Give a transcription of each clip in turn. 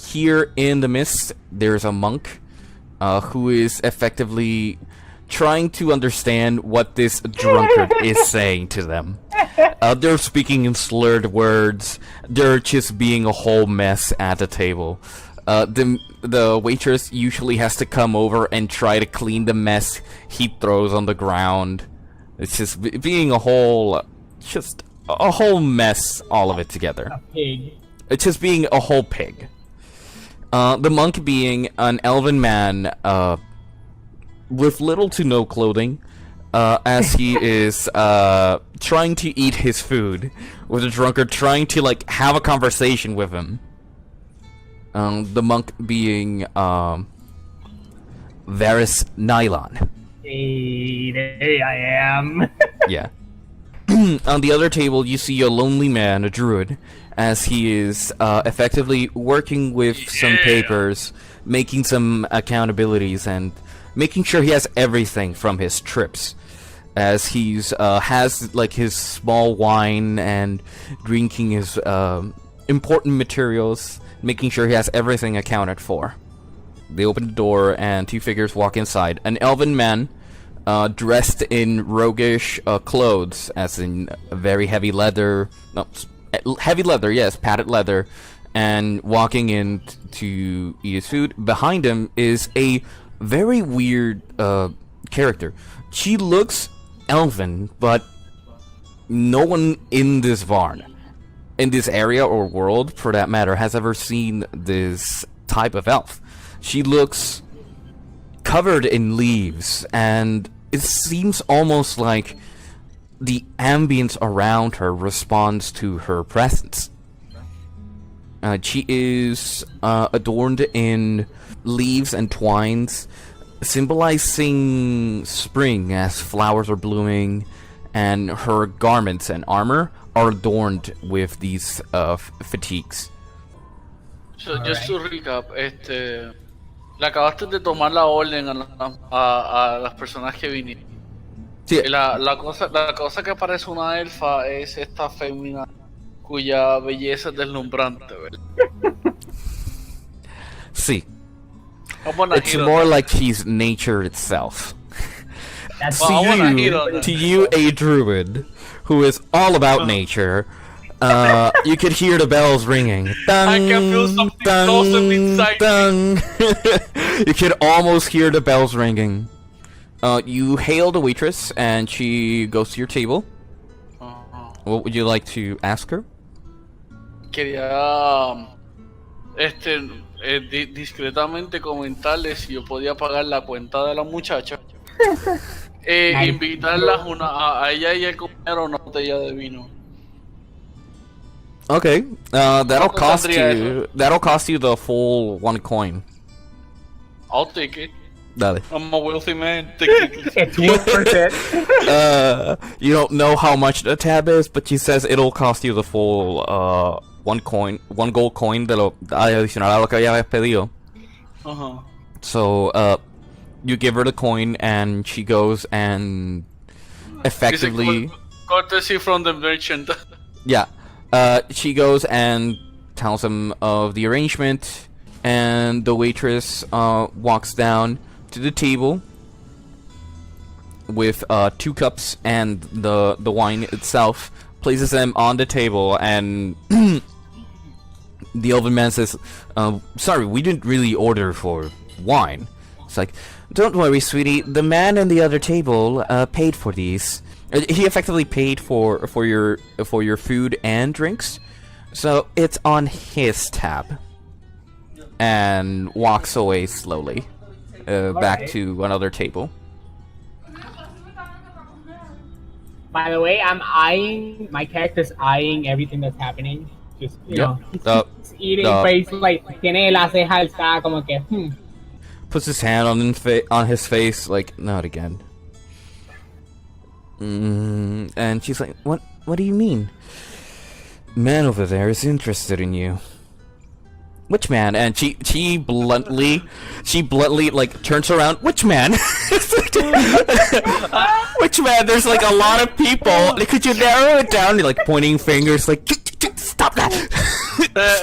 here in the mist, there's a monk who is effectively trying to understand what this drunkard is saying to them. They're speaking in slurred words. They're just being a whole mess at the table. The waitress usually has to come over and try to clean the mess he throws on the ground. It's just being a whole mess, all of it together. A pig. It's just being a whole pig. The monk being an elven man with little to no clothing, as he is trying to eat his food, with the drunkard trying to like have a conversation with him. The monk being Varys Nylon. Hey, there I am. Yeah. On the other table, you see a lonely man, a druid, as he is effectively working with some papers, making some accountabilities, and making sure he has everything from his trips. As he's has like his small wine and drinking his important materials, making sure he has everything accounted for. They open the door and two figures walk inside. An elven man dressed in roguish clothes, as in very heavy leather. No, heavy leather, yes, padded leather, and walking in to eat his food. Behind him is a very weird character. She looks elven, but no one in this barn, in this area or world, for that matter, has ever seen this type of elf. She looks covered in leaves, and it seems almost like the ambience around her responds to her presence. She is adorned in leaves and twines, symbolizing spring as flowers are blooming, and her garments and armor are adorned with these fatigues. So, just to recap, le acabaste de tomar la orden a las personas que vinieron. Sí. La cosa que parece una elfa es esta fémina cuya belleza es deslumbrante, ¿verdad? Sí. It's It's more like she's nature itself. That's To you, a druid who is all about nature, you could hear the bells ringing. Dun, I can feel something blossom inside dun. You could almost hear the bells ringing. You hail the waitress, and she goes to your table. What would you like to ask her? Quería discretamente comentarle si yo podía pagar la cuenta de la muchacha. Invitarlas a ella y el compañero una botella de vino. Okay, that'll cost saldría you. That'll cost you the full 1 coin. I'll take it. Dale. I'm a wealthy man. Technically. It's worth it. You don't know how much the tab is, but she says it'll cost you the full 1 gold coin de lo adicional a lo que habías pedido. So you give her the coin, and she goes and effectively. Courtesy from the merchant. Yeah. She goes and tells him of the arrangement, and the waitress walks down to the table with 2 cups and the wine itself, places them on the table, and the elven man says, sorry, we didn't really order for wine. It's like, don't worry, sweetie, the man in the other table paid for these. He effectively paid for your food and drinks, so it's on his tab. And walks away slowly, back to another table. By the way, my character's eyeing everything that's happening. Just, you know, he's eating, but he's like, tiene la ceja alzada como que, Puts his hand on his face, like, not again. And she's like, what do you mean? Man over there is interested in you. Which man? And she bluntly like turns around. Which man? Which man? There's like a lot of people. Could you narrow it down? You're like pointing fingers, like stop that. That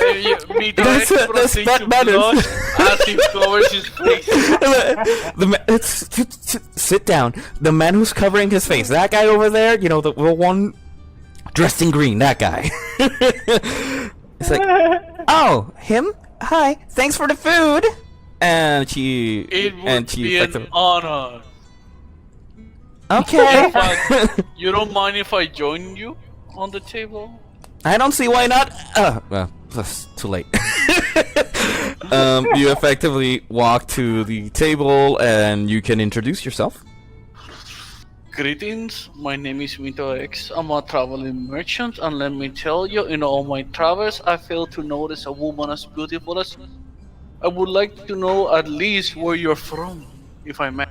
man as he covers his face. Sit down. The man who's covering his face. That guy over there, you know, the one dressed in green. That guy. It's like, oh, him? Hi. Thanks for the food. And she. It would be an honor. Okay. You don't mind if I join you on the table? I don't see why not. Well, that's too late. You effectively walk to the table and you can introduce yourself. Greetings, my name is Mito X. I'm a traveling merchant, and let me tell you, in all my travels, I failed to notice a woman as beautiful as you. I would like to know at least where you're from, if I may.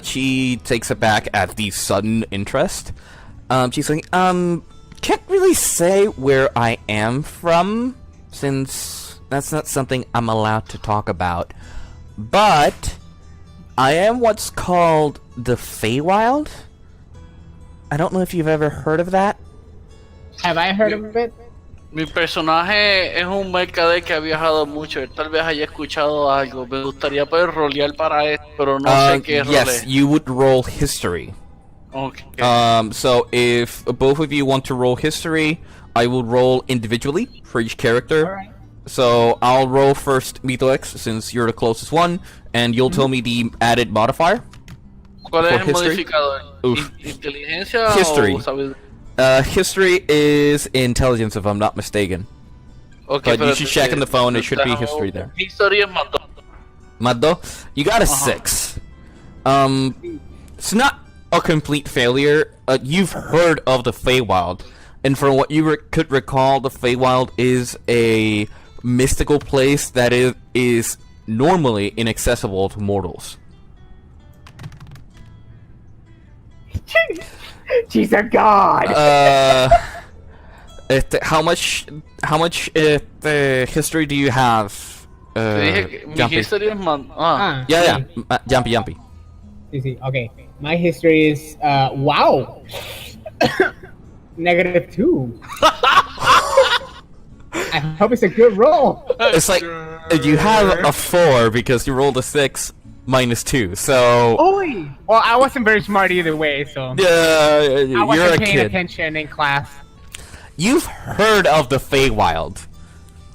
She takes it back at the sudden interest. She's like, can't really say where I am from, since that's not something I'm allowed to talk about. But I am what's called the Feywild. I don't know if you've ever heard of that. Have I heard of it? Mi personaje es un mercader que ha viajado mucho. Tal vez haya escuchado algo. Me gustaría poder rolear para esto, pero no sé qué yes, you would roll history. Okay. So if both of you want to roll history, I will roll individually for each character. Alright. So I'll roll first Mito X, since you're the closest one, and you'll tell me the added modifier. ¿Cuál es For el history? modificador? Oof. ¿Inteligencia History. o sabiduría? History is intelligence, if I'm not mistaken. Okay, But you should check in the phone, it should be history there. History es más dos. Mado, you got a 6. It's not a complete failure. You've heard of the Feywild, and from what you could recall, the Feywild is a mystical place that is normally inaccessible to mortals. She's a god. How much history do you have? Te dije que mi Jumpy? history es más... Yeah, Jumpy. See. Okay. My history is wow. -2. I hope it's a good roll. It's like you have a 4 because you rolled a 6 minus 2. So Oi! Well, I wasn't very smart either way, so I I wasn't you're a paying kid. attention in class. You've heard of the Feywild.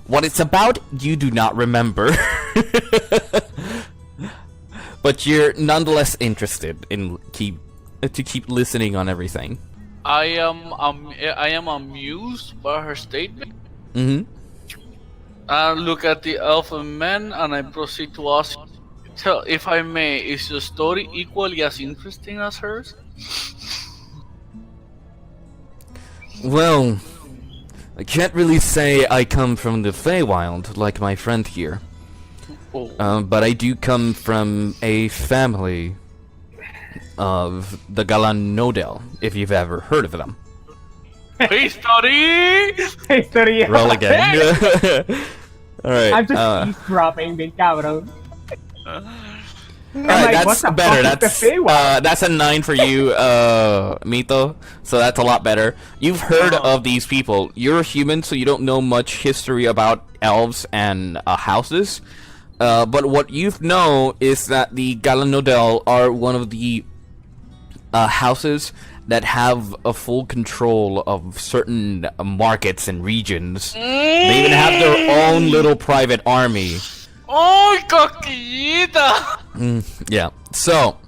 What it's about, you do not remember. But you're nonetheless interested in keep listening on everything. I am amused by her statement. Mm-hmm. I look at the elfin man and I proceed to ask, tell if I may, is your story equally as interesting as hers? Well, I can't really say I come from the Feywild like my friend here. Oh. But I do come from a family of the Galanodel, if you've ever heard of them. History! History. Roll again. Alright. I'm just eavesdropping, big cabrón. Alright, like, that's what the better. fuck is the Feywild? That's a 9 for you, Mito. So that's a lot better. You've heard of these people. You're a human, so you don't know much history about elves and houses. But what you know is that the Galanodel are one of the houses that have a full control of certain markets and regions. They even have their own little private army. Oh, coquillita! Yeah. So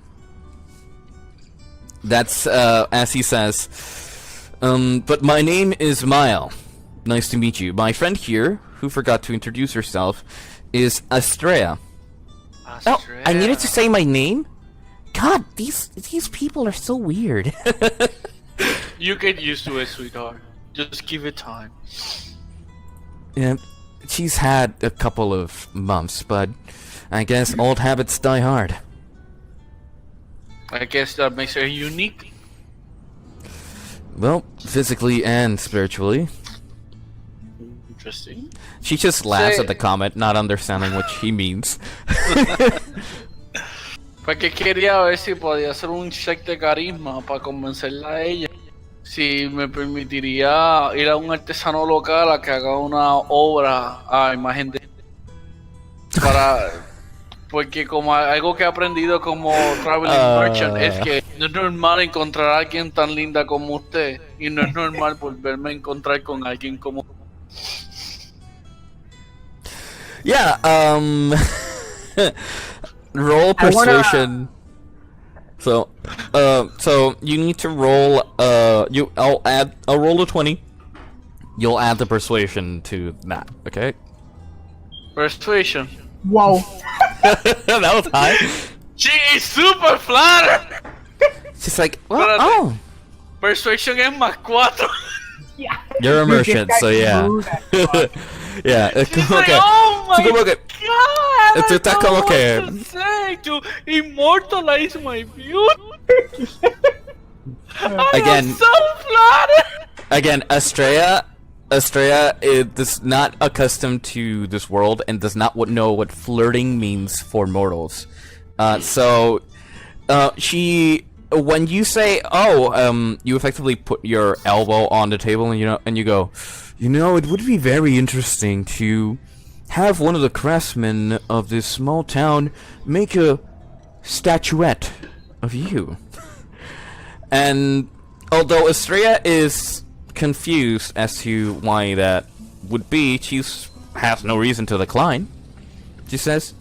that's as he says. But my name is Mile. Nice to meet you. My friend here, who forgot to introduce herself, is Astrea. Oh, I needed to say my name? God, these people are so weird. You get used to it, sweetheart. Just give it time. Yeah, she's had a couple of months, but I guess old habits die hard. I guess that makes her unique. Well, physically and spiritually. Interesting. She just laughs at the comment, not understanding what he means. Porque quería ver si podía hacer un check de carisma para convencerla a ella. si me permitiría ir a un artesano local a que haga una obra a imagen de porque como algo que he aprendido como traveling merchant es que no es normal encontrar a alguien tan linda como usted y no es normal volverme a encontrar con alguien como roll persuasion. So you need to roll. I'll roll a 20. You'll add the persuasion to that. Okay. persuasion. Wow. That was high. She is super flattered. She's like, well, Espérate. Persuasion es +4. Yeah. You're a merchant, so yeah. Yeah. She's like, Okay. oh my Como que- god! Esto está I don't como know que- what to say to immortalize my beauty. Again- I'm so flattered. Again, Estrella is not accustomed to this world and does not know what flirting means for mortals. She, when you say, you effectively put your elbow on the table and you go, it would be very interesting to have one of the craftsmen of this small town make a statuette of you. And although Estrella is confused as to why that would be, she has no reason to decline. She says,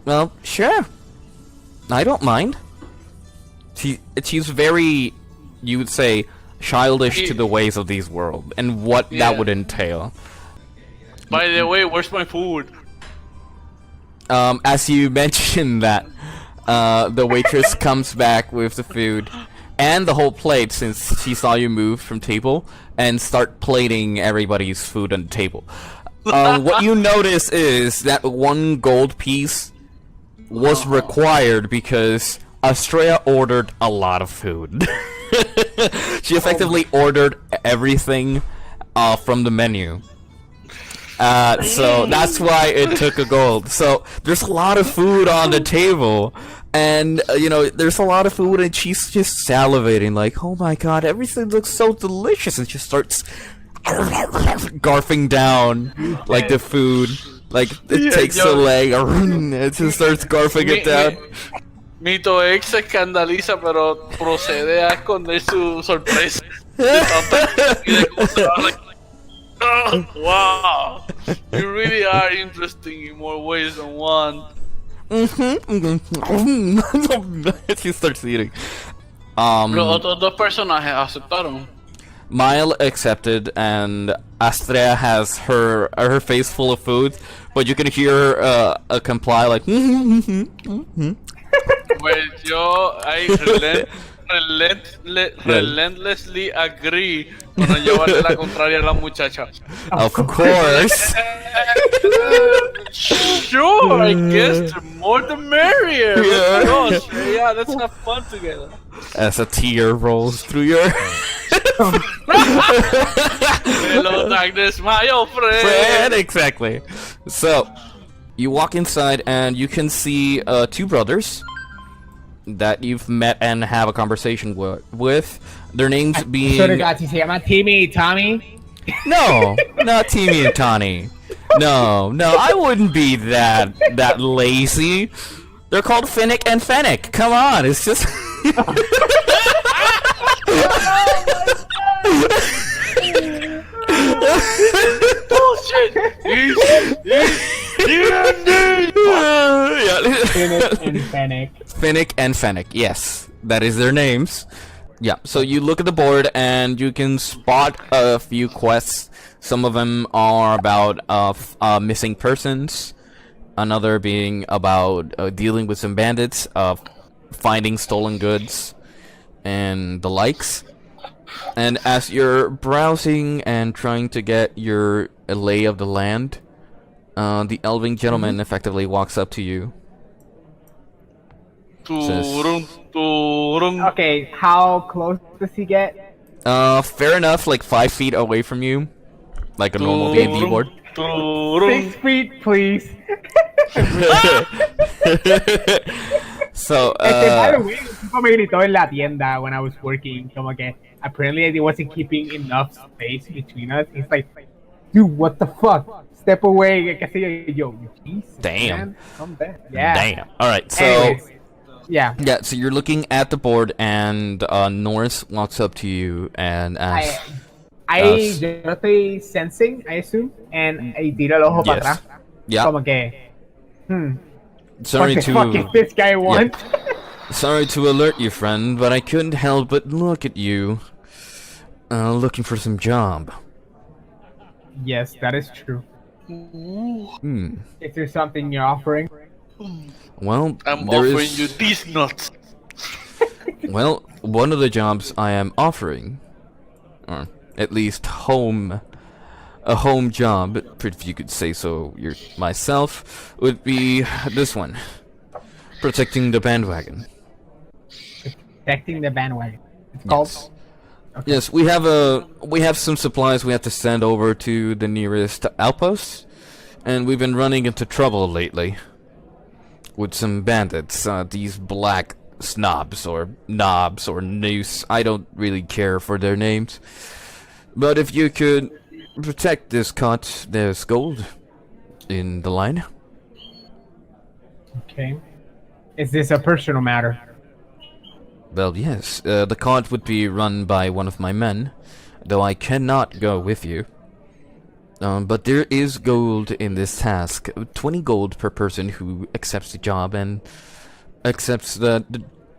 well, sure, I don't mind. She's very, you would say, childish to the ways of these world and what that would entail. By the way, where's my food? As you mentioned that, the waitress comes back with the food and the whole plate, since she saw you move from table and start plating everybody's food on the table. What you notice is that 1 gold piece was required because Estrella ordered a lot of food. She effectively ordered everything from the menu. So that's why it took a gold. So there's a lot of food on the table, and there's a lot of food, and she's just salivating like, oh my god, everything looks so delicious, and she starts garfing down like the food, like it takes a leg, it just starts garfing it down. Mito ex se escandaliza, pero procede a esconder su sorpresa. Oh, wow, you really are interesting in more ways than one. She starts eating. Los otros 2 personajes aceptaron. Mile accepted, and Astrea has her face full of food, but you can hear a comply like. Pues I relentlessly agree con no llevarle la contraria a la muchacha. Of course. Sure, I guess the more the merrier. Yeah. Let's go. Yeah, let's have fun together. As a tear rolls through your Hello, darkness, my old friend. Exactly. So, you walk inside and you can see 2 brothers that you've met and have a conversation with. Their names being... Se llama Timmy y Tommy. No, not Timmy and Tawny. No, I wouldn't be that lazy. They're called Finnick and Fennec. Come on, it's just... Bullshit. Finnick and Fennec, yes. That is their names. Yeah, so you look at the board and you can spot a few quests. Some of them are about missing persons. Another being about dealing with some bandits, finding stolen goods, and the likes. And as you're browsing and trying to get your lay of the land, the elven gentleman effectively walks up to you. Okay, how close does he get? Fair enough, like 5 feet away from you. Like a normal D&D board. 6 feet, please. So, By the way, un tipo me gritó en la tienda when I was working, como que apparently I wasn't keeping enough space between us. He's like, dude, what the fuck? Step away, qué sé yo. Jesus, damn. man, come back. Yeah. Damn. All right. So, Anyways, yeah. yeah. So you're looking at the board, and Norris walks up to you and asks. Yo lo estoy sensing, I assume, and I tiro el ojo para atrás. Yeah. Como que, Sorry what the fuck is to this guy want? sorry to alert you, friend, but I couldn't help but look at you, looking for some job. Yes, that is true. Hmm. Is there something you're offering? Well, I'm there offering is- you these nuts. Well, one of the jobs I am offering, or at least a home job, if you could say so myself, would be this one. Protecting the bandwagon. Protecting the bandwagon. It's called. Yes. Yes, we have some supplies we have to send over to the nearest outpost, and we've been running into trouble lately with some bandits. These black snobs or knobs or noose. I don't really care for their names. But if you could protect this cot, there's gold in the line. Okay. Is this a personal matter? Well, yes. The cot would be run by one of my men, though I cannot go with you. But there is gold in this task. 20 gold per person who accepts the job and accepts that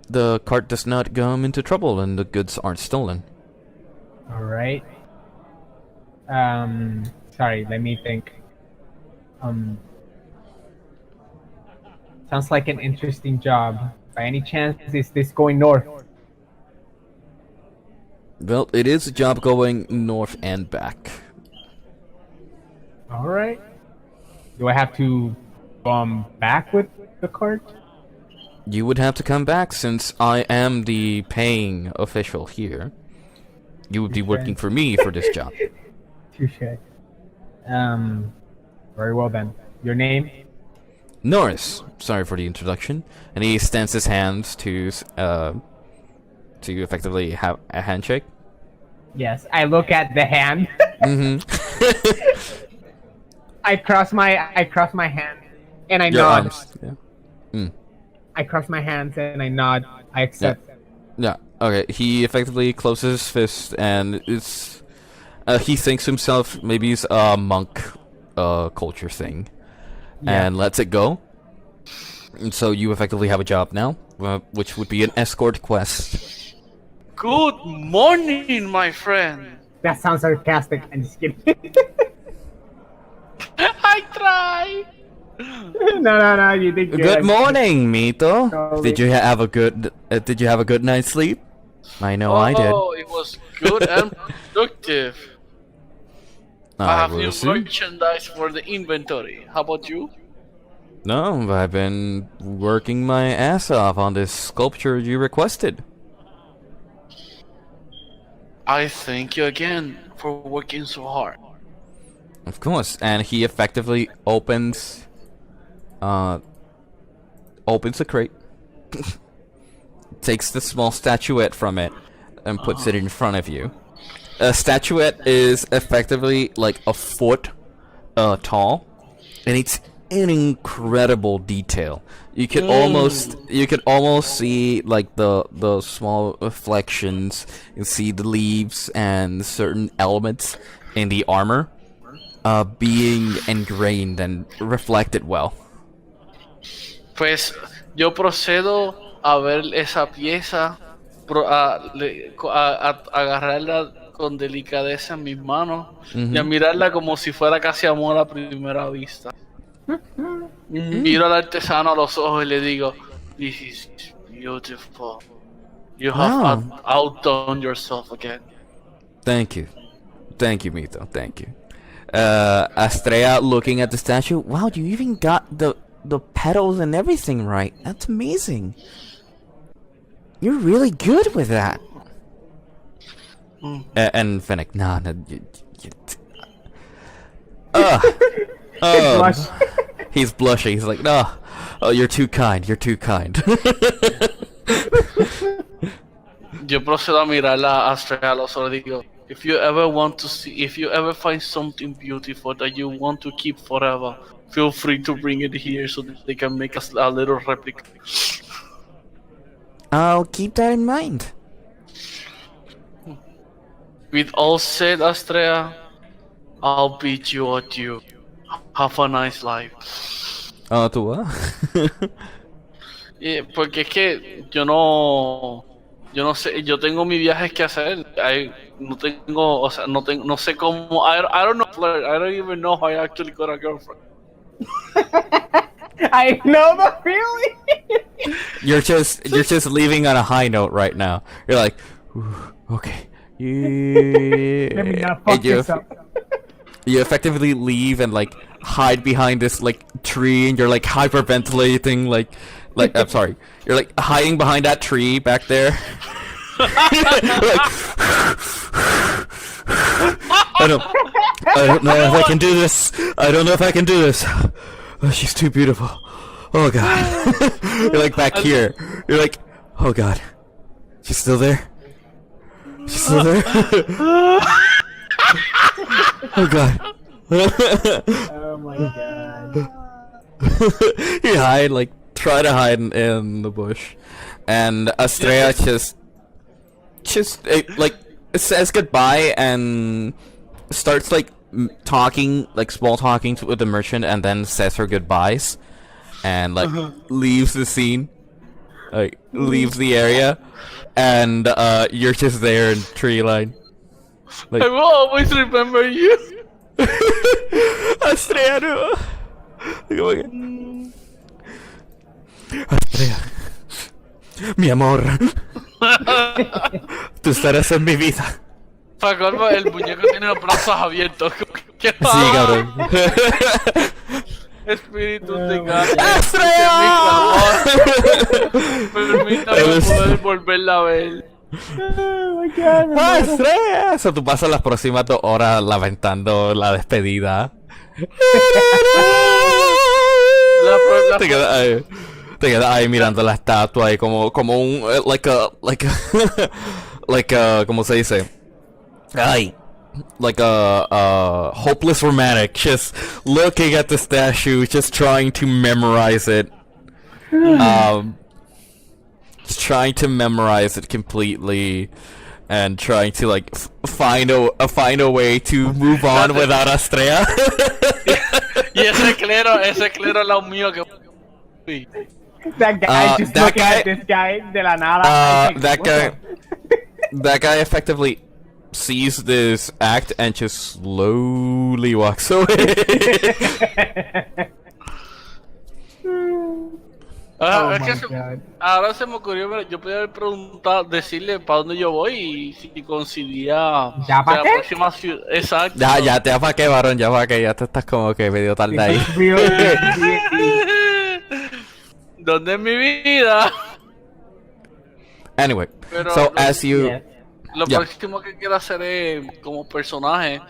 the cart does not come into trouble and the goods aren't stolen. Alright. Sorry, let me think. Sounds like an interesting job. By any chance, is this going north? Well, it is a job going north and back. Alright. Do I have to back with the cart? You would have to come back since I am the paying official here. You would be working for me for this job. Touche. Very well then. Your name? Norris. Sorry for the introduction. And he extends his hands to effectively have a handshake. Yes, I look at the hand. Mm-hmm. I cross my hand and I Your nod. arms. Yeah. Mm. I cross my hands and I nod. I accept. Yeah. Okay. He effectively closes his fist and it's. He thinks to himself maybe it's a monk, culture thing, and lets it go. And so you effectively have a job now, which would be an escort quest. Good morning, my friend. That sounds sarcastic. I'm just kidding. I try. No. You did good. Good morning, Mito. Totally. Did you have a good night's sleep? I know I did. Oh, it was good and productive. I have will new see. merchandise for the inventory. How about you? No, I've been working my ass off on this sculpture you requested. I thank you again for working so hard. Of course, and he effectively opens a crate, takes the small statuette from it, and puts it in front of you. A statuette is effectively like a foot tall, and it's in incredible detail. You could almost see like the small reflections. You see the leaves and certain elements in the armor being ingrained and reflected well. Pues yo procedo a ver esa pieza, a agarrarla con delicadeza en mis manos y a mirarla como si fuera casi amor a primera vista. Miro al artesano a los ojos y le digo, "This is beautiful. You have outdone yourself again." Thank you, Mito. Thank you. Estrella looking at the statue. Wow, you even got the petals and everything right. That's amazing. You're really good with that. And Fennec, nah. Blush. He's blushing. He's like, no. Oh, you're too kind. You're too kind. Yo procedo a mirar a Astrea a los ojos y digo, if you ever find something beautiful that you want to keep forever, feel free to bring it here so that they can make us a little replica. I'll keep that in mind. With all said, Astrea, I'll bid you adieu. Have a nice life. Ah, ¿tú vas? Porque es que yo no sé, yo tengo mis viajes que hacer. No tengo, o sea, no sé cómo. I don't know flirt. I don't even know how I actually got a girlfriend. I know the feeling. You're just leaving on a high note right now. You're like, "Ooh, okay. Yeah." Let me not fuck And you, this up. you effectively leave and like hide behind this like tree, and you're like hyperventilating, like I'm sorry, you're like hiding behind that tree back there. Like, I don't know if I can do this. I don't know if I can do this. Oh, she's too beautiful. Oh god. You're like back here. You're like, oh god. She's still there? She's still there? Oh god. Oh my god. You hide, like, try to hide in the bush. And Astrea just like, says goodbye and starts, like, talking, like, small talking with the merchant, and then says her goodbyes. And, like, leaves the scene. Like, leaves the area. And, you're just there in tree line. Like, I will always remember you. Astrea, no. Astrea, mi amor, tú estarás en mi vida. Para colmo, el muñeco tiene los brazos abiertos. ¿Qué Sí, cabrón. Espíritu de gato. ¡Astrea! Permítame poder volverla a ver. Oh my god. me muero. Astrea. Eso tú pasas las próximas 2 horas lamentando la despedida. Te quedas ahí mirando la estatua y como un ¿cómo se dice? Ay, like a hopeless romantic, just looking at the statue, just trying to memorize it. Just trying to memorize it completely, and trying to like find a way to move on without Astrea. Y ese clero al lado mío que... That guy just that looking guy- at this guy de la nada. like, that what guy- the- That guy effectively sees this act and just slowly walks away. Oh es my que god. ahora se me ocurrió, pero yo podía haber preguntado, decirle para dónde yo voy y si coincidía ¿Ya pa' la qué? próxima ciudad. Exacto. ya te apaqué, varón, ya apaqué, ya te estás como que medio tarde ahí. ¿Dónde es mi vida? Anyway, Pero so as you... Yes. Lo Yeah. próximo que quiero hacer es, como personaje,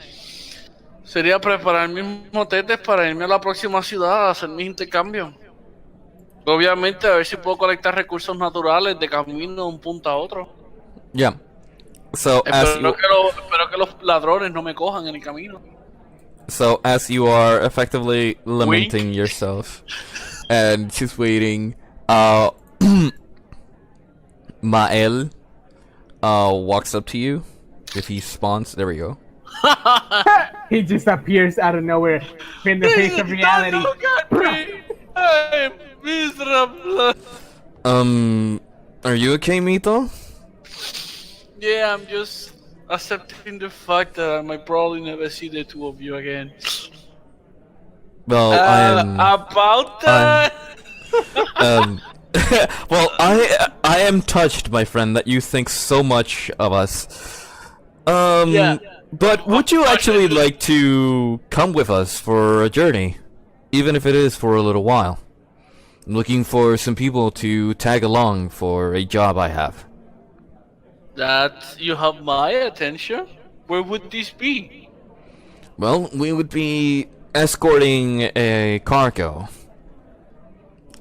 sería preparar mis motetes para irme a la próxima ciudad a hacer mis intercambios. Obviamente, a ver si puedo colectar recursos naturales de camino de un punto a otro. Yeah. So as you... Espero que los ladrones no me cojan en el camino. So as you are effectively lamenting yourself and just waiting, Mael walks up to you. If he spawns, there we go. He just appears out of nowhere in the face of reality. No, look at me. I'm miserable. Are you okay, Mito? Yeah, I'm just accepting the fact that I might probably never see the two of you again. Well, I am. About that. Well, I am touched, my friend, that you think so much of us. Yeah. But would you actually like to come with us for a journey, even if it is for a little while? I'm looking for some people to tag along for a job I have. That you have my attention? Where would this be? Well, we would be escorting a cargo.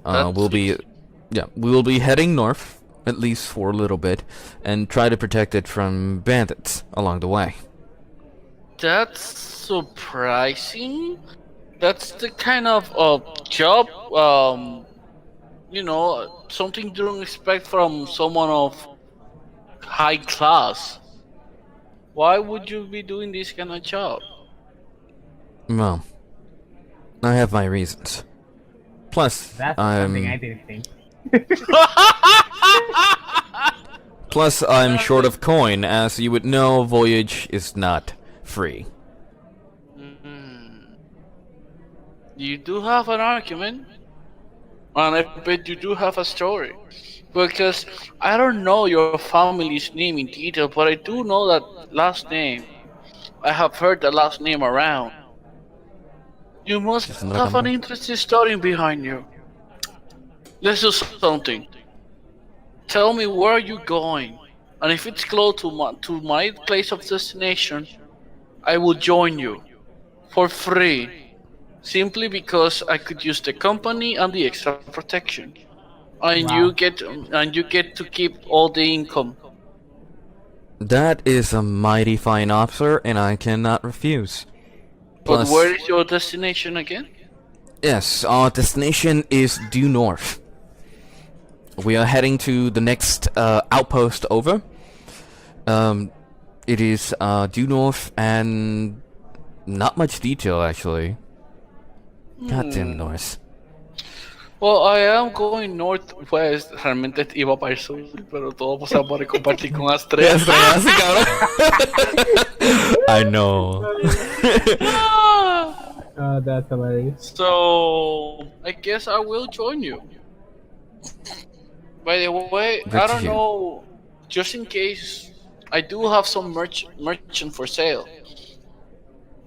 We will be heading north, at least for a little bit, and try to protect it from bandits along the way. That's surprising. That's the kind of job, something you don't expect from someone of high class. Why would you be doing this kind of job? Well, I have my reasons. Plus, That's something I didn't think. Plus, I'm short of coin. As you would know, voyage is not free. You do have an argument, and I bet you do have a story. Because I don't know your family's name in detail, but I do know that last name. I have heard the last name around. You must have an interesting story behind you. Let's do something. Tell me where you're going, and if it's close to my place of destination, I will join you for free, simply because I could use the company and the extra protection, and Wow. you get to keep all the income. That is a mighty fine offer, and I cannot refuse. But where is your destination again? Yes, our destination is due north. We are heading to the next outpost over. It is due north and not much detail actually. Goddamn north. Well, I am going northwest. Realmente iba para el sur, pero todo pasaba por compartir con Astrea. I know. Oh, that's hilarious. So I guess I will join you. By the way, Good I to don't hear. know. Just in case, I do have some merchant for sale.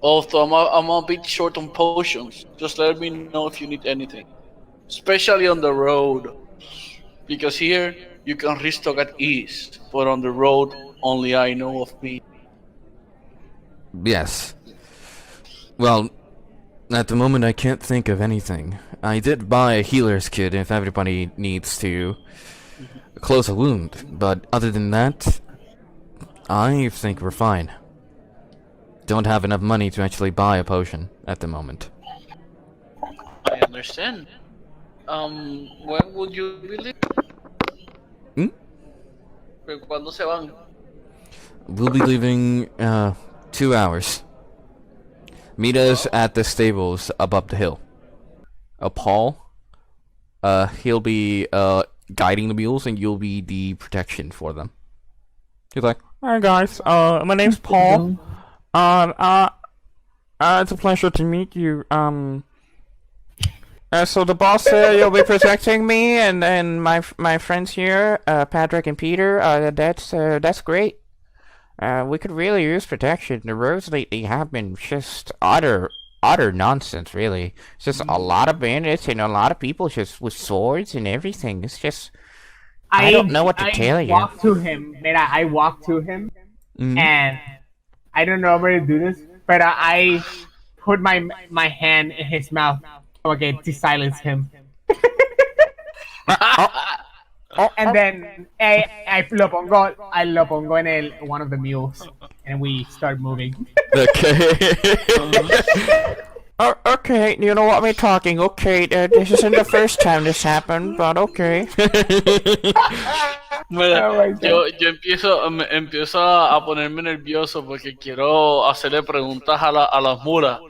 Although I'm a bit short on potions. Just let me know if you need anything, especially on the road. Because here you can restock at ease, but on the road only I know of me. Yes. Well, at the moment I can't think of anything. I did buy a healer's kit if everybody needs to close a wound, but other than that, I think we're fine. Don't have enough money to actually buy a potion at the moment. I understand. When would you be leaving? ¿Cuándo se van? We'll be leaving 2 hours. Meet us at the stables above the hill. Paul, he'll be guiding the mules, and you'll be the protection for them. He's like, "Hi guys, my name's Paul. It's a pleasure to meet you. So the boss said you'll be protecting me and my friends here, Patrick and Peter. That's great. We could really use protection. The roads lately have been just utter nonsense, really. It's just a lot of bandits and a lot of people just with swords and everything. It's just, I don't know what to tell you." I walked to him, and I don't normally do this, but I put my hand in his mouth, okay, to silence him. And then I lo pongo en one of the mules, and we start moving. Okay. Okay, you know what we're talking. Okay, this isn't the first time this happened, but okay. Mira, Oh my God. yo empiezo a ponerme nervioso porque quiero hacerle preguntas a las mulas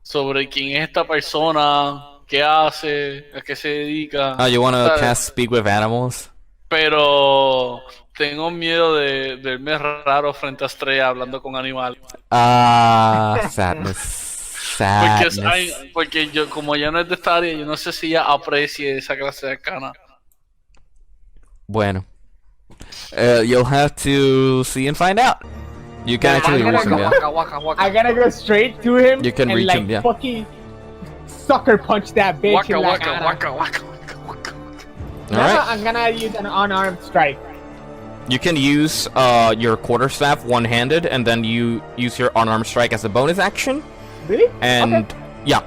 sobre quién es esta persona, qué hace, a qué se dedica. You wanna ¿sabes? cast Speak with Animals? Pero tengo miedo de verme raro frente a Estrella hablando con animales. Sadness. Porque yo, como ya no es de esta área, yo no sé si ella aprecie esa clase de arcana. Bueno. You'll have to see and find out. You can actually reach him, yeah. I gotta go straight to him. You can and reach like him, yeah. fucking sucker punch that bitch. Waka in la waka cara. waka waka waka. No, Alright. I'm gonna use an unarmed strike. You can use your quarterstaff one-handed, and then you use your unarmed strike as a bonus action. Really? And Okay. yeah,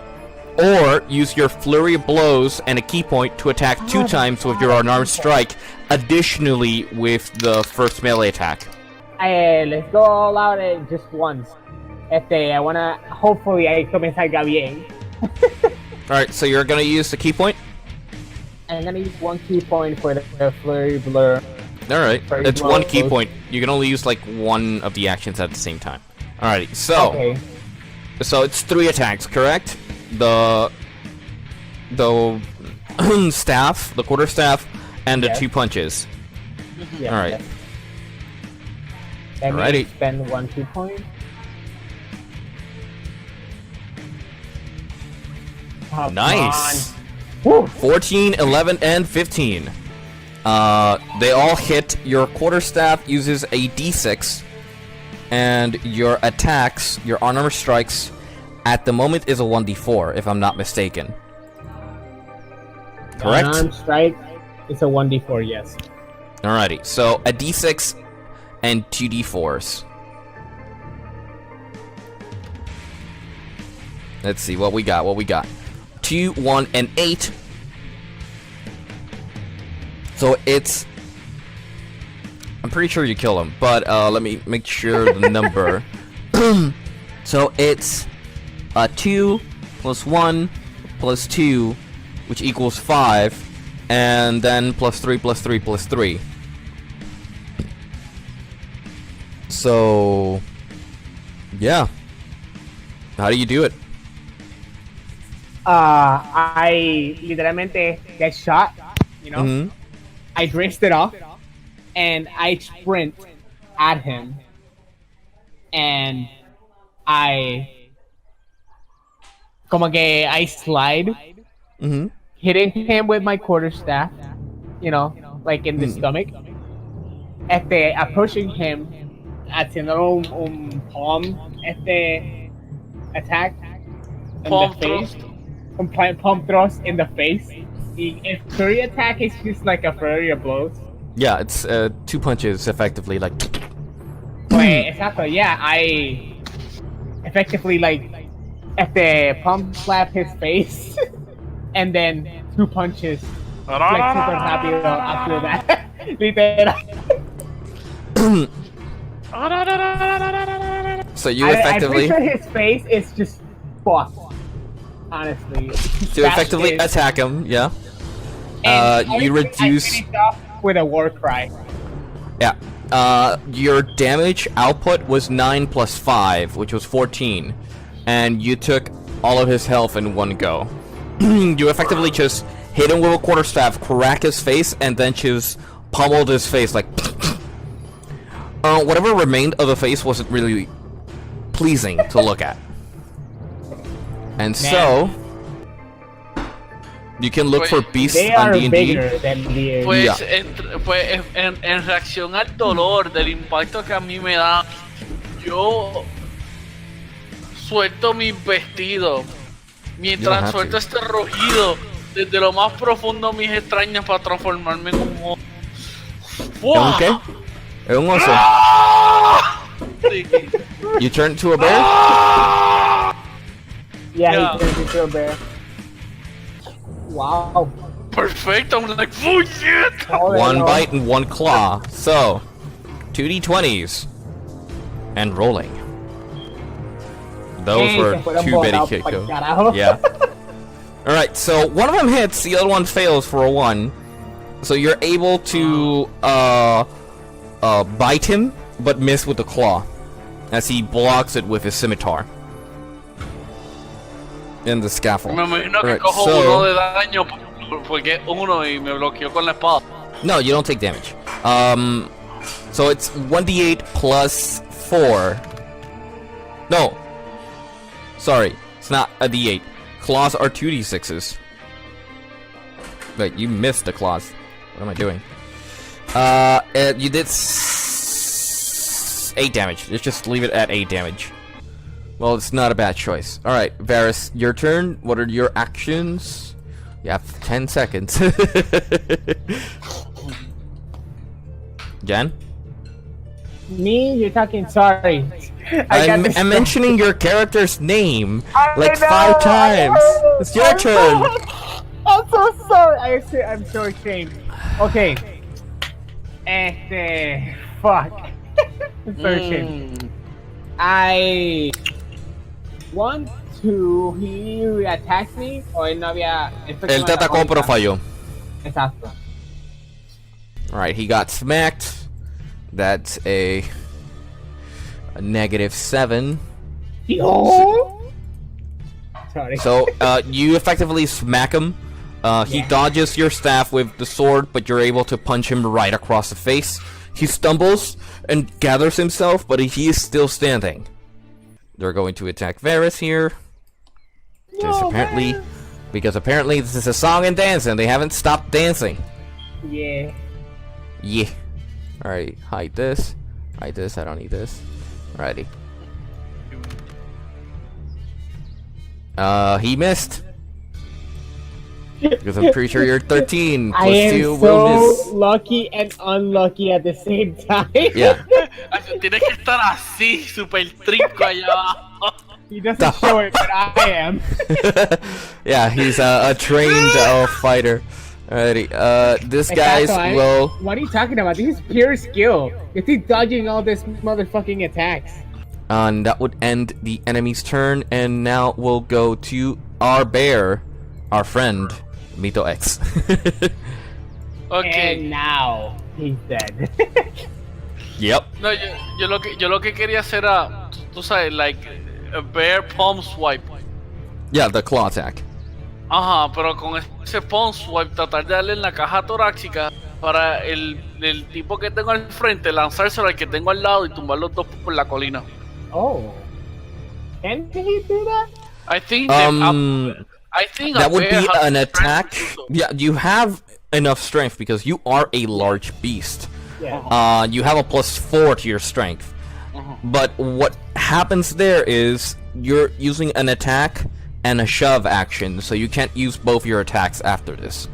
or use your flurry of blows and a key point to attack 2 times with your unarmed strike, additionally with the first melee attack. Let's go all out just once. I wanna, hopefully esto me salga bien. Alright, so you're gonna use the key point? I'm gonna use 1 key point for the flurry blur. Alright, Flurry it's blow. 1 key point. You can only use like 1 of the actions at the same time. Alrighty, so Okay. so it's 3 attacks, correct? The staff, the quarterstaff, and the Yes. 2 punches. Yeah, Alright. yes. Let me Alrighty. spend 1 key point. Oh, Nice! come on. Woo! 14, 11, and 15. They all hit. Your quarterstaff uses a d6, and your attacks, your unarmed strikes, at the moment is a 1d4, if I'm not mistaken. Correct? Unarmed strike is a 1d4, yes. Alrighty, so a d6 and 2 d4s. Let's see what we got. 2, 1, and 8. So it's... I'm pretty sure you kill him, but let me make sure the number. So it's 2 plus 1 plus 2, which equals 5, and then plus 3 plus 3 plus 3. So... yeah. How do you do it? I literalmente get shot, you know? Mm-hmm. I graced it off, and I sprint at him, and I slide, Mm-hmm. hitting him with my quarterstaff, you know, like in the stomach. Approaching him, haciendo un palm, attack in Palm the face. thrust. Palm thrust in the face. If flurry attack is just like a flurry of blows. Yeah, it's 2 punches effectively, like... Pues, exacto, yeah, I effectively like palm slap his face and then 2 punches like super rápido after that. Literal. So you I'm effectively... pretty sure his face is just fucked. Honestly. to effectively attack him, yeah. And You I reduce... finished off with a war cry. Yeah. Your damage output was 9 plus 5, which was 14. And you took all of his health in one go. You effectively just hit him with a quarterstaff, crack his face, and then just pummeled his face like... whatever remained of the face wasn't really pleasing to look at. And so... you can look for beasts They on are D&D. bigger than the Pues, Yeah. en reacción al dolor del impacto que a mí me da, yo suelto mis vestidos You don't mientras have suelto to. este rugido desde lo más profundo de mis extrañas para transformarme en un oso. ¿Un qué? Es un oso. Sí. You turn into a bear? Yeah, Yeah. he turns into a bear. Wow. Perfecto, I'm like, oh shit! All One in all. bite and 1 claw. So, 2d20s. And rolling. Those Hey, were se fueron 2 botados bitty pa'l kickos. carajo. Yeah. Alright, so one of them hits, the other one fails for a 1. So you're able to bite him, but miss with the claw. As he blocks it with his scimitar. In the scaffold. Me imagino que Alright, cojo so- uno de daño porque uno y me bloqueó con la espada. No, you don't take damage. So it's 1d8 plus 4. No. Sorry, it's not a d8. Claws are 2d6s. Wait, you missed the claws. What am I doing? You did 8 damage. Let's just leave it at 8 damage. Well, it's not a bad choice. Alright, Varys, your turn. What are your actions? You have 10 seconds. Jen? Me, you're talking. Sorry. I'm mentioning your character's name like know, 5 times. It's your turn. I'm so sorry. I'm so ashamed. Okay. Fuck. I'm so ashamed. I want to. He attacks me or él no había. Él te atacó pero falló. Exacto. Alright, he got smacked. That's a -7. Oh. Sorry. So, you effectively smack him. He dodges your staff with the sword, but you're able to punch him right across the face. He stumbles and gathers himself, but he is still standing. They're going to attack Varys here. Because apparently this is a song and dance, and they haven't stopped dancing. Yeah. Yeah. Alright, hide this. Hide this, I don't need this. Alrighty. He missed. Because I'm pretty sure you're 13 plus I am 2 so will miss. lucky and unlucky at the same time. Yeah. Tienes que estar así, super trinco allá abajo. He doesn't show it, but I am. Yeah, he's a trained fighter. Alrighty, this guy's will. What are you talking about? This is pure skill. Is he dodging all this motherfucking attacks? And that would end the enemy's turn, and now we'll go to our bear, our friend, Mito X. Okay. And now he's dead. Yep. No, yo lo que quería hacer era, tú sabes, like a bear palm swipe. Yeah, the claw attack. Ajá, pero con ese palm swipe tratar de darle en la caja torácica para el tipo que tengo al frente lanzárselo al que tengo al lado y tumbar los dos por la colina. Oh. Can he do that? I think that would be an attack. Yeah, you have enough strength because you are a large beast. Yeah. You have a +4 to your strength. But what happens there is you're using an attack and a shove action, so you can't use both your attacks after this.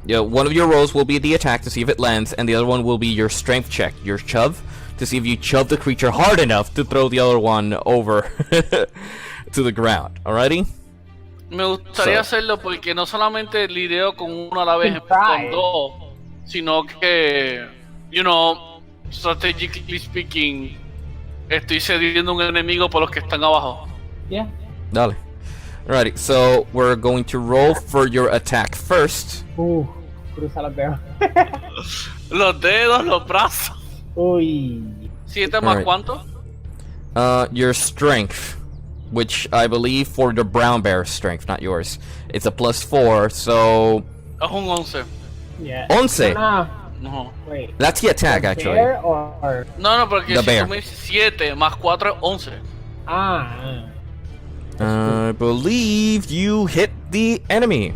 Yeah, one of your rolls will be the attack to see if it lands, and the other one will be your strength check, your shove, to see if you shove the creature hard enough to throw the other one over to the ground. Alrighty? Me gustaría hacerlo porque no solamente lidio con uno a la vez, con dos, sino que, you know, strategically speaking, estoy cediendo un enemigo por los que están abajo. Yeah. Dale. Alrighty, so we're going to roll for your attack first. Cruza los dedos. Los dedos, los brazos. Uy. 7 más Alright. ¿cuánto? Your strength, which I believe for the brown bear's strength, not yours. It's a +4, so... Es un 11. Yeah. 11. No. Wait. That's the attack, actually. Bear or... No, porque The si bear. tú me dices 7 más 4 es 11. I believe you hit the enemy.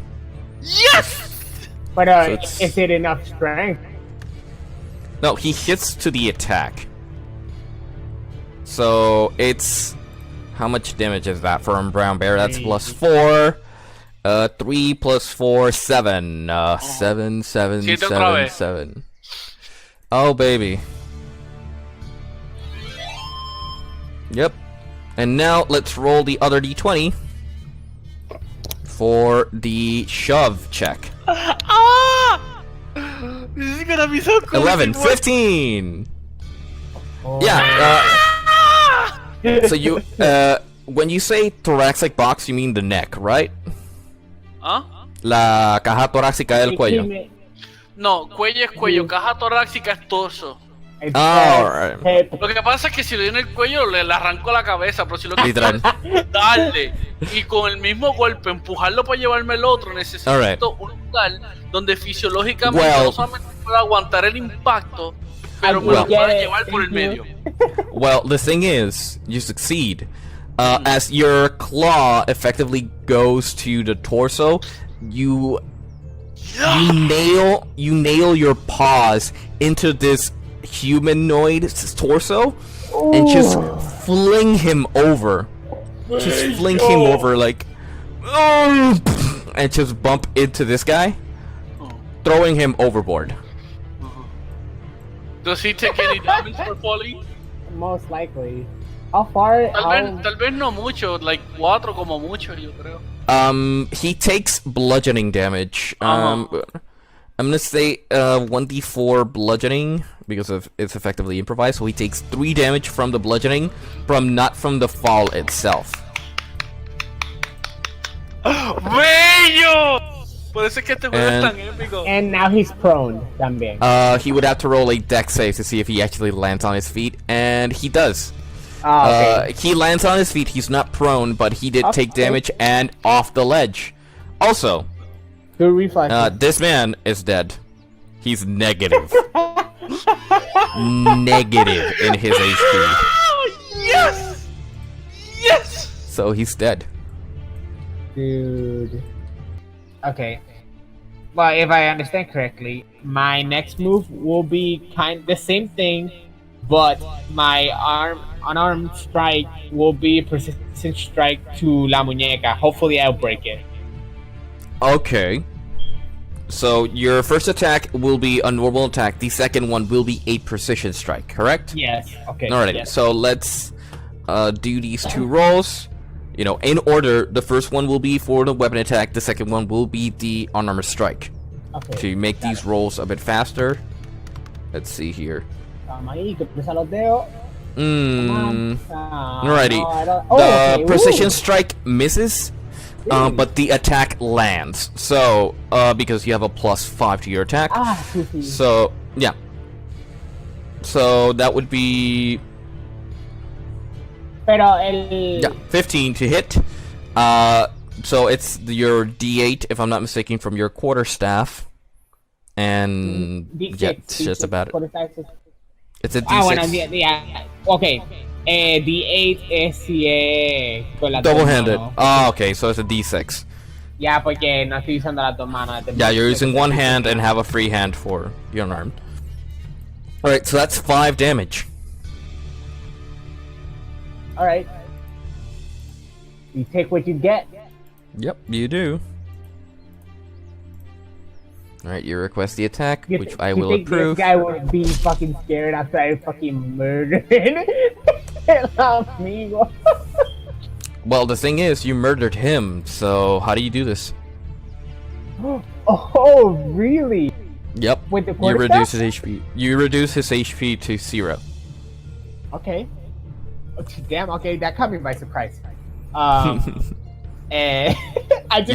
Yes! But So it's- is it enough strength? No, he hits to the attack. So it's... How much damage is that for a brown bear? That's +4. 3 + 4, 7. 7, 7, Siete 7, otra vez. 7. Oh, baby. Yep. And now let's roll the other d20 for the shove check. Ah! This is gonna be so cool. 11, 15. Yeah. So you, when you say thoracic box, you mean the neck, right? ¿Ah? La caja torácica del cuello. No, cuello es cuello, caja torácica es torso. Alright. Lo que pasa es que si le doy en el cuello le arranco la cabeza, pero si lo que Literal. darle y con el mismo golpe empujarlo para llevarme el otro, necesito Alright. un lugar donde fisiológicamente Well. no solamente pueda aguantar el impacto, pero me lo Well. pueda llevar por el medio. Well, the thing is, you succeed. As your claw effectively goes to the torso, you nail your paws into this humanoid torso and just fling him over. Just fling him over like, and just bump into this guy, throwing him overboard. Does he take any damage for falling? Most likely. How far? Tal vez no mucho, like 4 como mucho, yo creo. He takes bludgeoning damage. I'm gonna say 1d4 bludgeoning because it's effectively improvised. So he takes 3 damage from the bludgeoning, not from the fall itself. ¡Bello! Por eso es que este juego es tan épico. And now he's prone también. He would have to roll a dex save to see if he actually lands on his feet, and he does. Okay. He lands on his feet. He's not prone, but he did take damage and off the ledge. Also, Good reflex. this man is dead. He's negative. Negative in his HP. Yes! Yes! So he's dead. Dude. Okay. Well, if I understand correctly, my next move will be the same thing, but my unarmed strike will be a persistent strike to La Muñeca. Hopefully, I'll break it. Okay. So your first attack will be a normal attack. The second one will be a precision strike, correct? Yes. Okay. Alrighty. Yes. So let's do these 2 rolls. You know, in order. The first one will be for the weapon attack. The second one will be the unarmed strike. Okay. To make these rolls a bit faster. Let's see here. Alrighty. The precision strike misses. But the attack lands. So, because you have a +5 to your attack. So, yeah. So that would be 15 to hit. So it's your D8, if I'm not mistaken, from your quarterstaff. And yeah, it's just about it. It's a D6. Okay. D8 es con la Double-handed. Oh, okay, so it's a D6. Ya, porque no estoy usando las 2 manos. Yeah, you're using 1 hand and have a free hand for your unarmed. Alright, so that's 5 damage. Alright. You take what you get. Yep, you do. Alright, you request the attack, which I will approve. This guy would be fucking scared after I fucking murdered el amigo. Well, the thing is, you murdered him, so how do you do this? Oh, really? Yep, With the you reduce his quarterstaff? HP. You reduce his HP to 0. Okay. Oh, damn, okay, that caught me by surprise. I just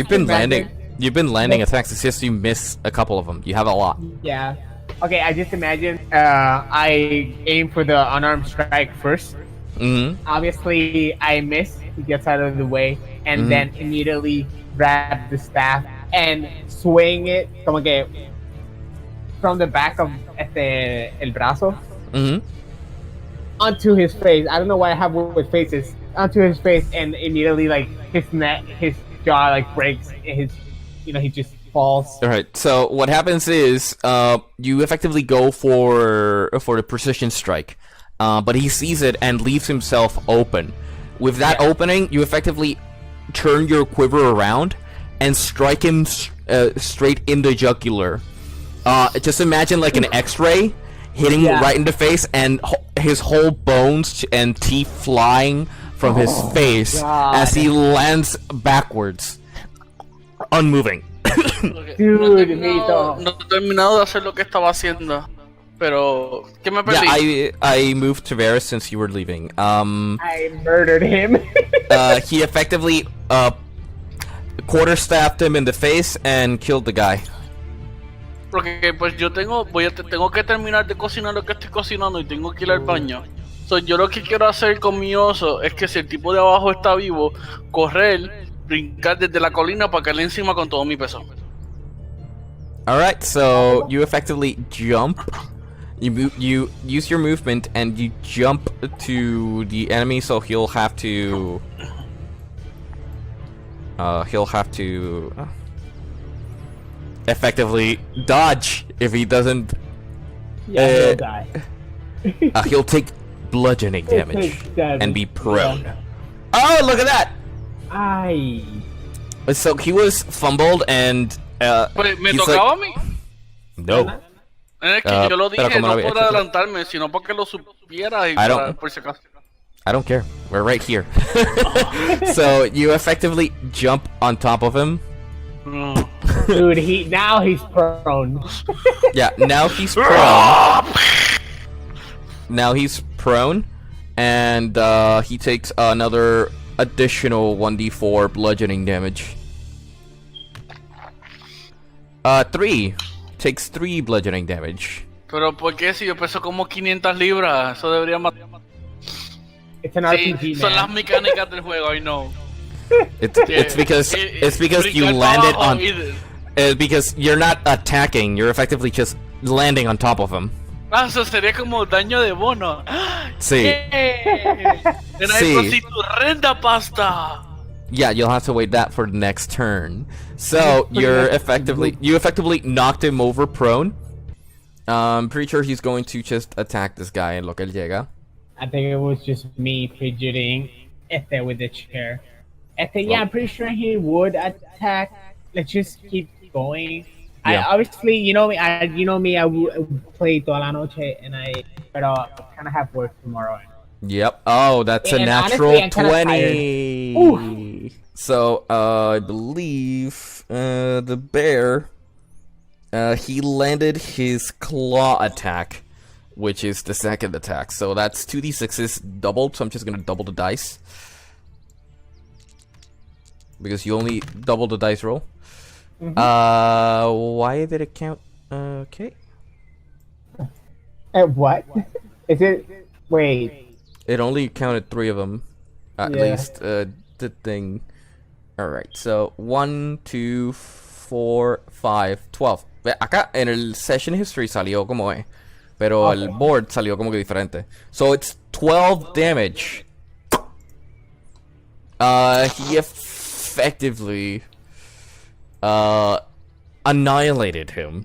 You've been landing attacks. It's just you miss a couple of them. You have a lot. Yeah. Okay, I just imagine I aim for the unarmed strike first. Obviously, I miss. He gets out of the way, and then immediately grab the staff and swing it como que from the back of el brazo onto his face. I don't know why I have with faces. Onto his face, and immediately like his jaw like breaks. He just falls. Alright, so what happens is you effectively go for the precision strike, but he sees it and leaves himself open. With that opening, you effectively turn your quiver around and strike him straight in the jugular. Just imagine like an X-ray hitting right in the face, and his whole bones and teeth flying from his face as he lands backwards, unmoving. Dude, no he terminado de hacer lo que estaba haciendo. Pero, ¿qué me perdí? Yeah, I moved to Varus since you were leaving. I murdered him. He effectively quarterstaffed him in the face and killed the guy. Porque pues yo tengo que terminar de cocinar lo que estoy cocinando y tengo que ir al baño. So, yo lo que quiero hacer con mi oso es que si el tipo de abajo está vivo, correr, brincar desde la colina para caerle encima con todo mi peso. Alright, so you effectively jump. You use your movement and you jump to the enemy, so he'll have to effectively dodge if he doesn't. Yeah, he'll die. He'll take bludgeoning damage and be prone. Oh, look at that! Ay. So he was fumbled and Pues, ¿me tocaba a mí? No. Es que yo lo dije, no por adelantarme, sino porque lo supiera y por si acaso. I don't care. We're right here. So you effectively jump on top of him. No. Dude, he's prone. Yeah, now he's prone. And he takes another additional 1d4 bludgeoning damage. 3. Takes 3 bludgeoning damage. Pero ¿por qué si yo peso como 500 libras? Eso debería matar. It's an Sí, RPG, son las man. mecánicas del juego, I know. It's because you landed on. Because you're not attacking, you're effectively just landing on top of him. Ah, eso sería como daño de bono. Sí. And I Sí. proceed to renda pasta. Yeah, you'll have to wait that for the next turn. So you effectively knocked him over prone. Pretty sure he's going to just attack this guy en lo que él llega. I think it was just me fidgeting with the chair. Yeah, I'm pretty sure he would attack. Let's just keep going. Yeah. I obviously, you know me, I play toda la noche, but I kind of have work tomorrow. Yep. Oh, that's a And natural honestly, I'm kinda 20. Oof. So, I believe the bear, he landed his claw attack, which is the second attack. So that's 2d6s doubled, so I'm just gonna double the dice. Because you only double the dice roll. Why did it count? Okay. What? Is it? Wait. It only counted 3 of them. At Yeah. least, the thing. Alright, so 1, 2, 4, 5, 12. Ve, acá en el session history salió como es. Pero el board salió como que diferente. So it's 12 damage. He effectively annihilated him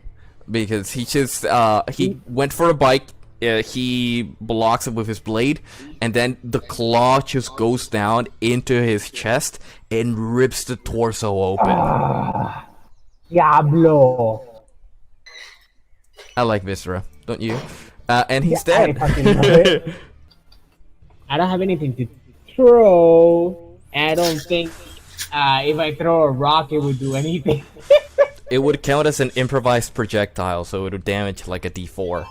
because he just he went for a bite. He blocks it with his blade, and then the claw just goes down into his chest and rips the torso open. Diablo. I like Viscera, don't you? And he's I dead. fucking love it. I don't have anything to throw. I don't think if I throw a rock, it would do anything. It would count as an improvised projectile, so it would damage like a d4.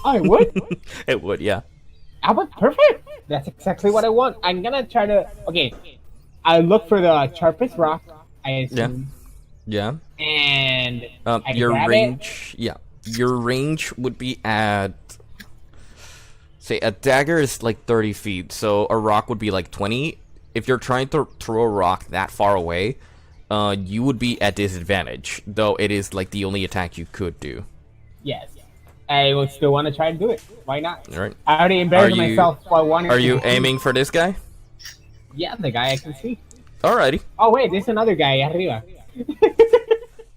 Oh, it would? It would, yeah. I was perfect. That's exactly what I want. I'm gonna try to. Okay, I look for the sharpest rock. I assume. Yeah. And I Your grab range, yeah. Your range would be at, say, a dagger is like 30 feet, so a rock would be like 20. If you're trying to throw a rock that far away, you would be at disadvantage, though it is like the only attack you could do. Yes. I would still want to try to do it. Why not? All right. I already embarrassed Are you- myself by wanting. Are you aiming for this guy? Yeah, the guy I can see. Alrighty. Oh wait, there's another guy arriba.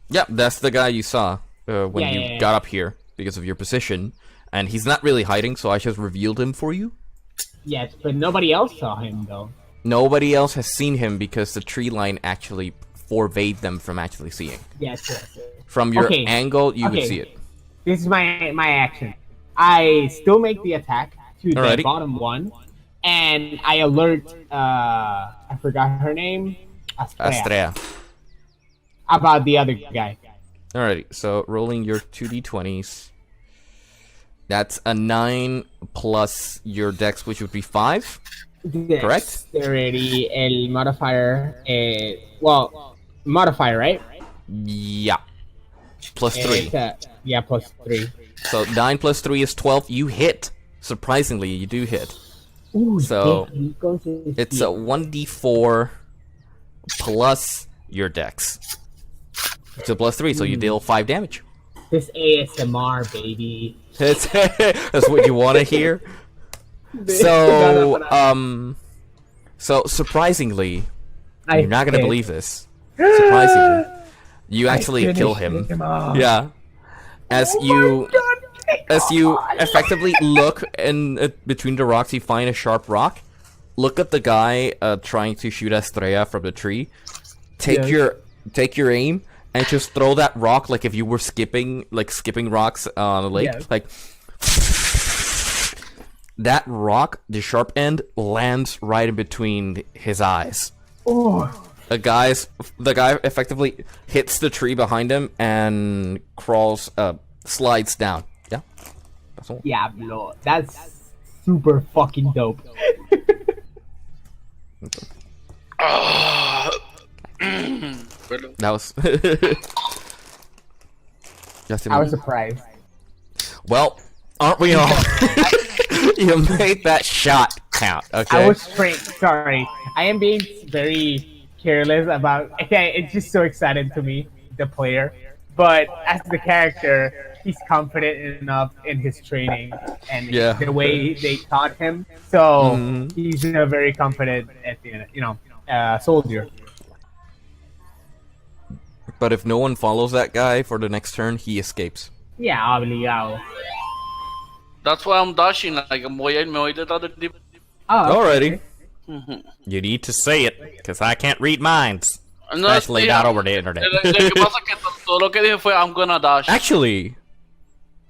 Yeah, that's the guy you saw when Yeah, you yeah, yeah. got up here because of your position, and he's not really hiding, so I just revealed him for you. Yes, but nobody else saw him though. Nobody else has seen him because the tree line actually forbade them from actually seeing. Yes, yes. From your Okay. angle, you would Okay. see it. This is my action. I still make the attack to Alrighty. the bottom one, and I alert. I forgot her name. Astrea. About the other guy. Alrighty, so rolling your 2d20s. That's a 9 plus your dex, which would be 5. Correct? Dexterity, el modifier. Well, modifier, right? Yeah. Plus 3. Yeah, plus 3. So 9 plus 3 is 12. You hit. Surprisingly, you do hit. Ooh, So, he goes to It's the- a 1d4 plus your dex. It's a plus 3, so you deal 5 damage. This ASMR, baby. That's what you want to hear. So surprisingly, you're not gonna believe this. Surprisingly, you actually kill him. Yeah, as you effectively look in between the rocks, you find a sharp rock. Look at the guy trying to shoot Estrella from the tree. Take your aim and just throw that rock like if you were skipping rocks on a lake. Yes. Like that rock, the sharp end, lands right in between his eyes. Oh, The guy effectively hits the tree behind him and slides down. Yeah. That's all. Diablo. That's super fucking dope. That was. Just I was surprised. Well, aren't we all? You made that shot count, okay? I was trained. Sorry, I am being very careless about. Okay, it's just so excited to me, the player. But as the character, he's confident enough in his training and Yeah. the way they taught him. So Mhm. he's a very confident, soldier. But if no one follows that guy for the next turn, he escapes. Yeah, obligado. That's why I'm dashing. Like, me voy detrás del tipo. Oh, Alrighty. Ujú. You need to say it, because I can't read minds. No, Especially yeah. not over the internet. Lo que pasa es que todo lo que dije fue I'm gonna dash. Actually,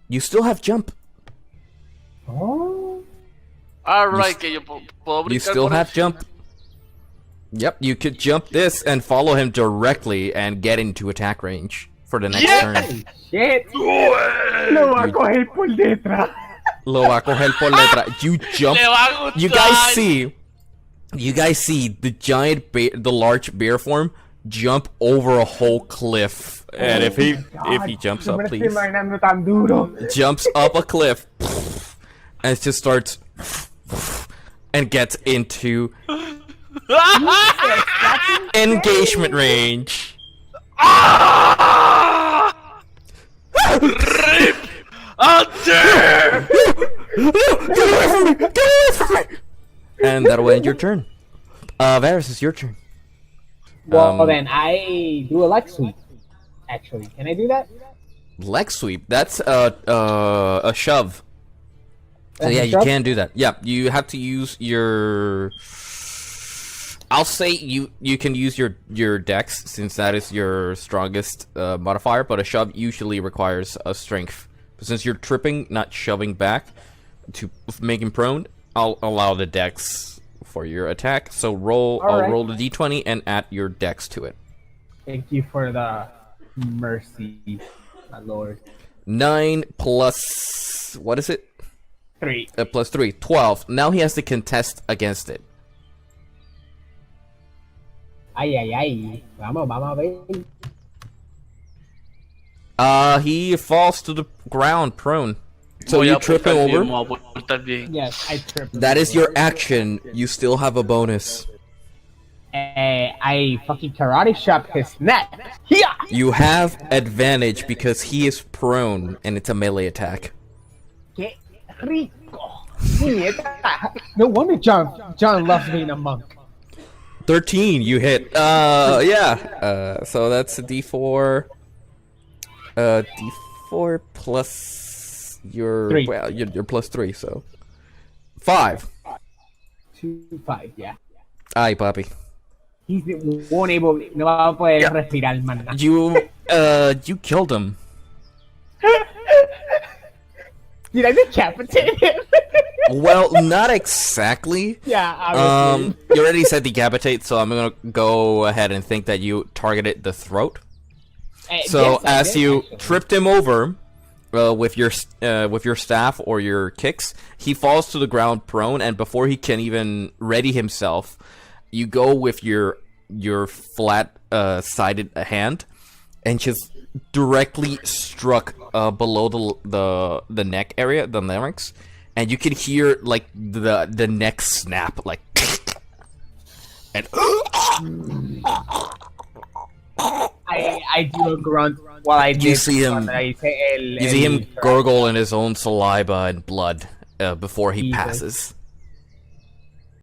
you still have jump. Oh. Alright, que yo puedo You brincar still por have el- jump. Yep, you could jump this and follow him directly and get into attack range for the next turn. Shit. Lo va a coger por detrás. Lo va a coger por letra. You jump. Le va a You gustar. guys see the giant the large bear form jump over a whole cliff. And if he jumps Yo up, me lo estoy please. imaginando tan duro. Jumps up a cliff and just starts and gets into engagement range. Rip! Hunter! And that'll end your turn. Varys, it's your turn. Well, then I do a leg sweep. Actually, can I do that? Leg sweep. That's a shove. So That's yeah, a you shove? can do that. Yeah, you have to use your. I'll say you can use your dex since that is your strongest modifier, but a shove usually requires a strength. But since you're tripping, not shoving back to make him prone, I'll allow the dex for your attack. So All I'll right. roll the d20 and add your dex to it. Thank you for the mercy, my lord. 9 plus what is it? 3. Plus 3, 12. Now he has to contest against it. Ay, ay, ay. Vamos a ver. He falls to the ground prone. So Voy you a trip him portar bien, over. me voy a portar bien. Yes, I tripped. That is your action. You still have a bonus. I fucking karate chop his neck. Yeah. You have advantage because he is prone and it's a melee attack. Que rico. Puñeta. No wonder John loves being a monk. 13, you hit. Yeah. So that's a d4. D4 plus your 3. well, you're plus 3, so 5. 2, 5, yeah. Ay, papi. He's won't able, no va a poder respirar, man. You killed him. Did I decapitate him? Well, not exactly. Yeah, obviously. You already said decapitate, so I'm gonna go ahead and think that you targeted the throat. So Yes, I as did, you actually. tripped him over with your staff or your kicks, he falls to the ground prone, and before he can even ready himself, you go with your flat sided hand and just directly struck below the neck area, the larynx, and you can hear like the neck snap, like, and I do a grunt while I You did see him- cuando hice you see him gurgle in his own saliva and blood before he Jesus. passes.